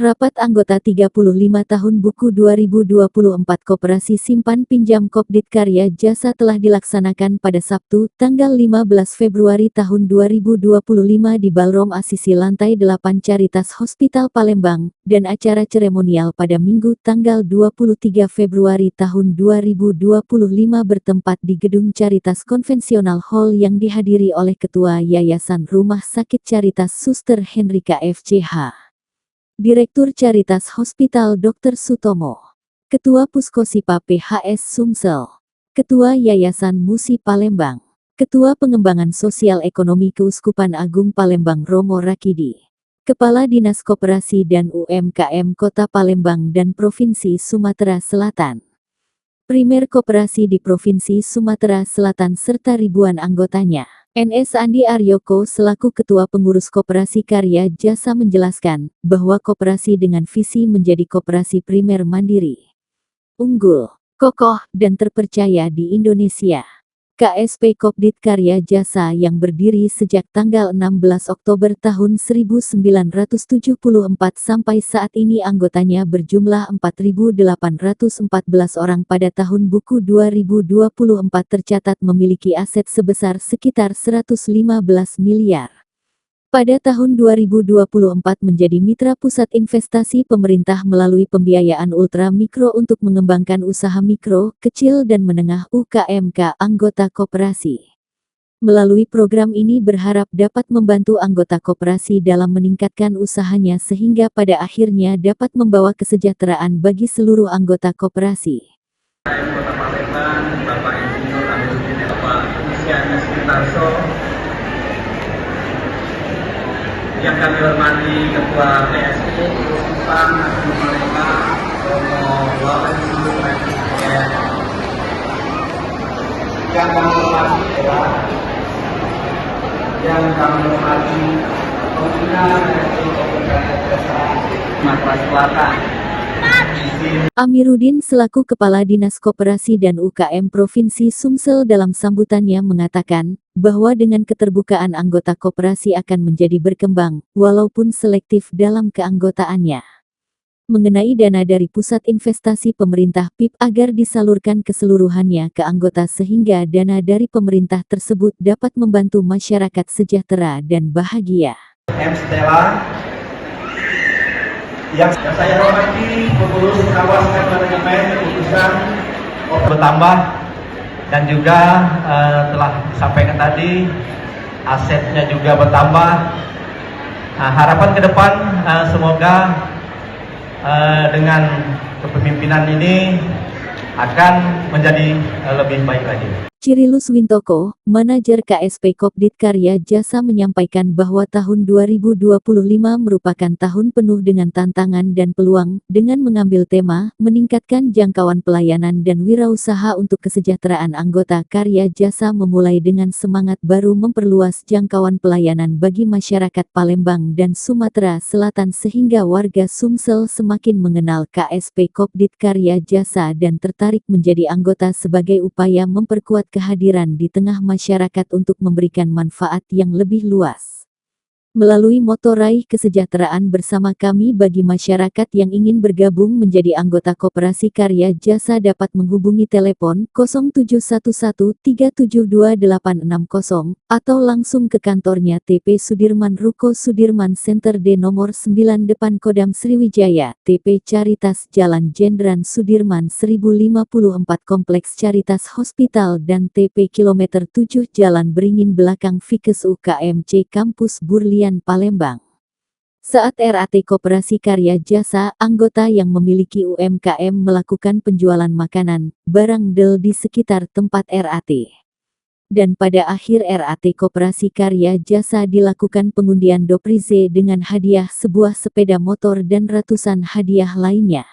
Rapat anggota 35 tahun buku 2024 Koperasi Simpan Pinjam Kopdit Karya Jasa telah dilaksanakan pada Sabtu, tanggal 15 Februari tahun 2025 di Ballroom Assisi lantai 8 Caritas Hospital Palembang, dan acara seremonial pada Minggu tanggal 23 Februari tahun 2025 bertempat di Gedung Caritas Konvensional Hall yang dihadiri oleh Ketua Yayasan Rumah Sakit Caritas Suster Henrika FCH. Direktur Caritas Hospital Dr. Sutomo, Ketua Puskosipa PHS Sumsel, Ketua Yayasan Musi Palembang, Ketua Pengembangan Sosial Ekonomi Keuskupan Agung Palembang Romo Rakidi, Kepala Dinas Koperasi dan UMKM Kota Palembang dan Provinsi Sumatera Selatan, Primer Koperasi di Provinsi Sumatera Selatan serta ribuan anggotanya. NS Andi Aryoko selaku Ketua Pengurus Koperasi Karya Jasa menjelaskan bahwa koperasi dengan visi menjadi koperasi primer mandiri, unggul, kokoh, dan terpercaya di Indonesia. KSP Kopdit Karya Jasa yang berdiri sejak tanggal 16 Oktober tahun 1974 sampai saat ini anggotanya berjumlah 4.814 orang. Pada tahun buku 2024 tercatat memiliki aset sebesar sekitar 115 miliar. Pada tahun 2024 menjadi mitra pusat investasi pemerintah melalui pembiayaan ultra mikro untuk mengembangkan usaha mikro, kecil dan menengah UKMK anggota koperasi. Melalui program ini berharap dapat membantu anggota koperasi dalam meningkatkan usahanya sehingga pada akhirnya dapat membawa kesejahteraan bagi seluruh anggota koperasi. Kota Palembang, Bapak Insinyur Amiruddin Bapak Isyana Sutarso, yang kami hormati Ketua PSI Keuskupan Agung Palembang Romo Wakil Presiden, yang kami hormati pembina Direktur Koperasi Jasa Sumatera Selatan. Amiruddin selaku Kepala Dinas Koperasi dan UKM Provinsi Sumsel dalam sambutannya mengatakan bahwa dengan keterbukaan anggota koperasi akan menjadi berkembang, walaupun selektif dalam keanggotaannya. Mengenai dana dari Pusat Investasi Pemerintah PIP agar disalurkan keseluruhannya ke anggota sehingga dana dari pemerintah tersebut dapat membantu masyarakat sejahtera dan bahagia. M. Stella, yang saya hormati pengurus kawas manajemen keputusan bertambah dan juga telah disampaikan tadi asetnya juga bertambah. Harapan ke depan semoga dengan kepemimpinan ini akan menjadi lebih baik lagi. Cirilus Wintoko, manajer KSP Kopdit Karya Jasa menyampaikan bahwa tahun 2025 merupakan tahun penuh dengan tantangan dan peluang, dengan mengambil tema, meningkatkan jangkauan pelayanan dan wirausaha untuk kesejahteraan anggota Karya Jasa memulai dengan semangat baru memperluas jangkauan pelayanan bagi masyarakat Palembang dan Sumatera Selatan sehingga warga Sumsel semakin mengenal KSP Kopdit Karya Jasa dan tertarik menjadi anggota sebagai upaya memperkuat kehadiran di tengah masyarakat untuk memberikan manfaat yang lebih luas. Melalui moto Raih Kesejahteraan Bersama Kami bagi masyarakat yang ingin bergabung menjadi anggota Koperasi Karya Jasa dapat menghubungi telepon 0711372860 atau langsung ke kantornya TP Sudirman Ruko Sudirman Center D nomor 9 depan Kodam Sriwijaya, TP Caritas Jalan Jenderal Sudirman 1054 Kompleks Caritas Hospital dan TP Kilometer 7 Jalan Beringin belakang Fikes UKMC Kampus Burlian Palembang. Saat RAT Koperasi Karya Jasa, anggota yang memiliki UMKM melakukan penjualan makanan, barang del di sekitar tempat RAT. Dan pada akhir RAT Koperasi Karya Jasa dilakukan pengundian Doprize dengan hadiah sebuah sepeda motor dan ratusan hadiah lainnya.